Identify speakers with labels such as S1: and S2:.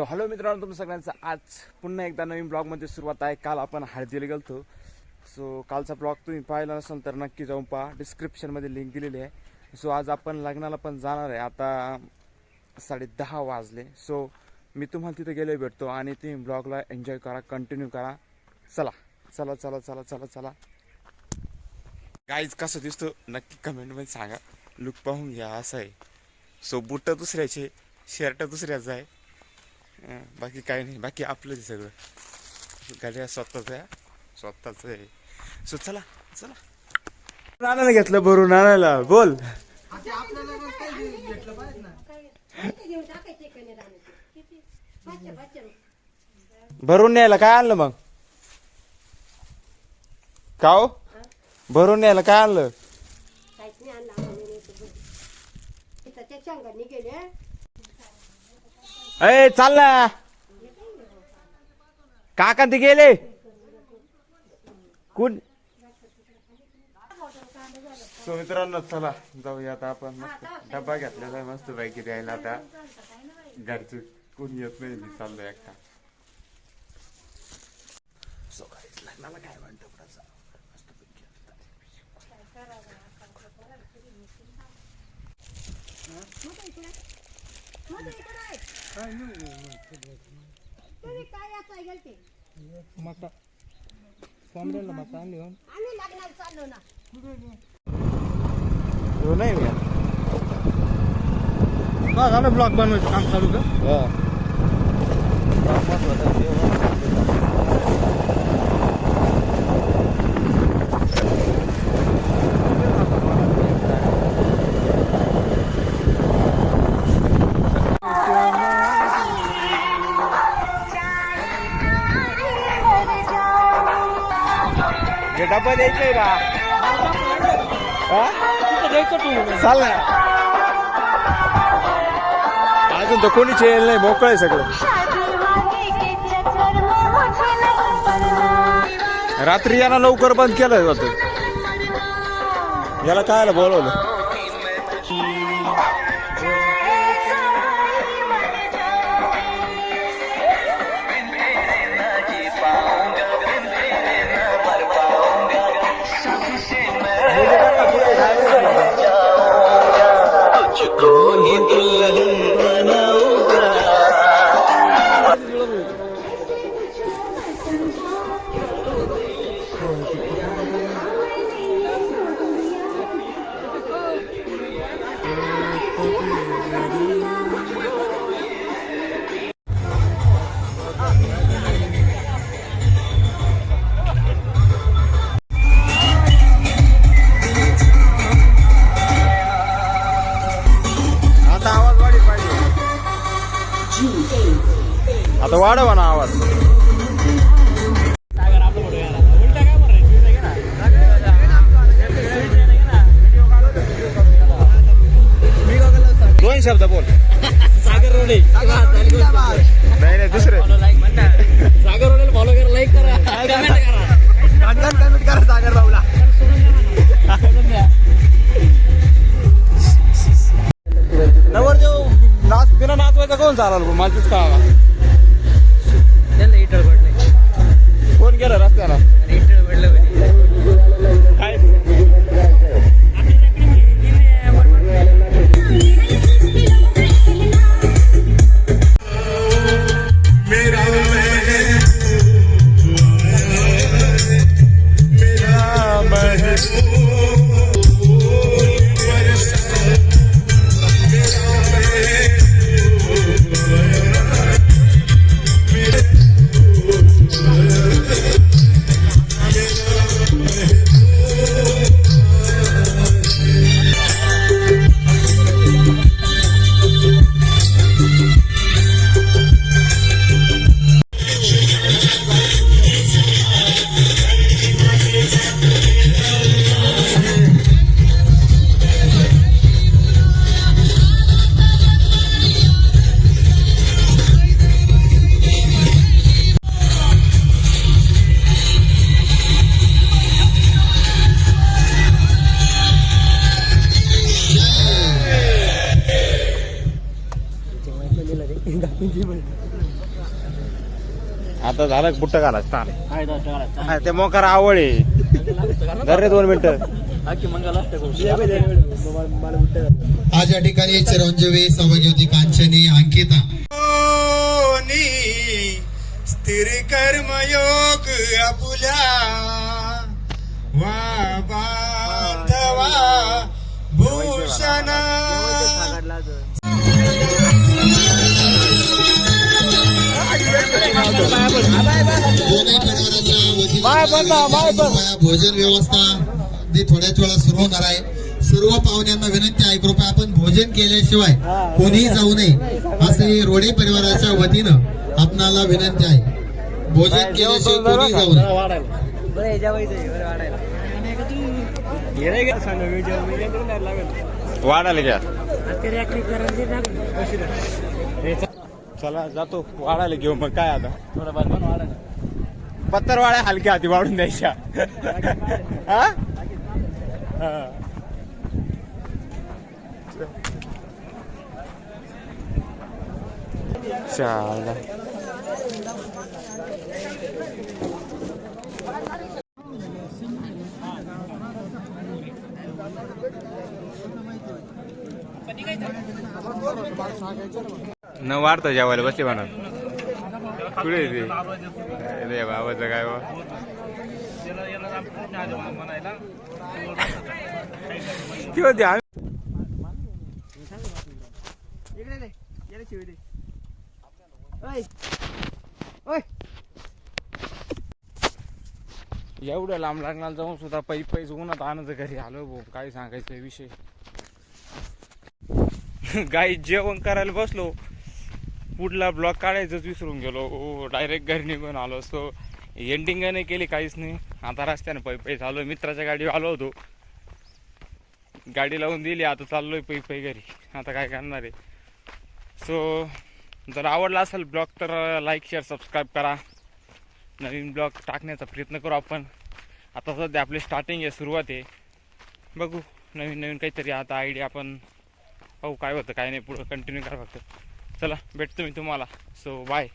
S1: So hello मित्रांनो, तुम्ही सगळ्यांचं आज पुन्हा एकदा नवीन ब्लॉगमध्ये सुरुवात आहे. काल आपण हळदीला गेलतो. सो कालचा ब्लॉग तुम्ही पाहिला नसेल तर नक्की जाऊन पहा, डिस्क्रिप्शनमध्ये लिंक दिलेली आहे. सो आज आपण लग्नाला पण जाणार आहे. आता 10:30 वाजले. सो मी तुम्हाला तिथे गेलो भेटतो आणि तुम्ही ब्लॉगला एन्जॉय करा, कंटिन्यू करा. चला चला चला चला चला चला. गाईज कसं दिसतो नक्की कमेंटमध्ये सांगा. लुक पाहून घ्या, असं आहे. सो बुट दुसऱ्याचे, शर्ट दुसऱ्याचं आहे, बाकी काही नाही. बाकी आपलं ते सगळं गाड्या स्वतःच आहे. सो चला चला. नानाला घेतलं भरून आणायला. बोल. भरून न्यायला काय आणलं मग? काव भरून न्यायला काय आणलं? अय चाल ना, काका ते गेले कोण? सो मित्रांनो चला जाऊया आता आपण. मस्त डब्बा घेतलेला आहे मस्त पैकी द्यायला. आता घरचे कोणी येत नाही, मी चाललोय एकटा. सो लग्नाला काय म्हणतो मका कोंबड्याला मका आणली नाही मी झालं ब्लॉग बनवायचं काम चालू का? डब्बा द्यायचंय का? चाल ना, अजून तर कोणीच येईल नाही, मोकळं आहे सगळं. रात्री याला लवकर बंद केलं जातं. याला काय बोलवलं? आता वाढवा ना आवाज. दोन शब्द बोल. सागर रोडे नाही नाही दुसरे. सागर रोडेला फॉलो करा, लाईक करा, कमेंट करा सागर भाऊला. नवरदेव बिना नाचवायचा कोण चालाल? माझीच का कोण गेलं रस्त्याला? काय आता झालं बुट्ट घालायचं ते मोकार आवळे धर रे 2 मिनिटं.
S2: आज या ठिकाणी चिरंजीवी सहभागी होती कांचनी अंकिता. स्थिर कर्मयोग आपुल्या वा बांधवा भूषण भोजन व्यवस्था ती थोड्याच वेळा सुरू होणार आहे. सर्व पाहुण्यांना विनंती आहे कृपया आपण भोजन केल्याशिवाय कोणीही जाऊ नये असे रोडे परिवाराच्या वतीनं आपणाला विनंती आहे. भोजन केल्याशिवाय कोणीही जाऊ नये.
S1: वाढायला घ्या. चला जातो वाढायला घेऊ मग काय आता पत्तरवाड्या हलक्या हाती वाढून द्यायच्या. हा चाल न वाढता जेवायला बसले म्हणून पुढे ते बाबाचं काय बा एवढं लांब लागणार जाऊन सुद्धा पैसे उन्हात आणायचं घरी आलो भाऊ. काय सांगायचं विषय. गाई जेवण करायला बसलो पुढला ब्लॉक काढायचंच विसरून गेलो. डायरेक्ट घरी निघून आलो. सो एंडिंग नाही केली काहीच नाही. आता रस्त्याने पै चालू. मित्राच्या गाडीवर आलो होतो गाडी लावून दिली. आता चाललोय पै घरी. आता काय करणार आहे. सो जर आवडला असेल ब्लॉग तर लाईक शेअर सबस्क्राईब करा. नवीन ब्लॉग टाकण्याचा प्रयत्न करू आपण. आता सध्या आपली स्टार्टिंग आहे सुरुवात आहे. बघू नवीन काहीतरी आता आयडिया आपण पाहू काय होतं काय नाही. पुढं कंटिन्यू करा फक्त. चला भेटतो मी तुम्हाला. So bye.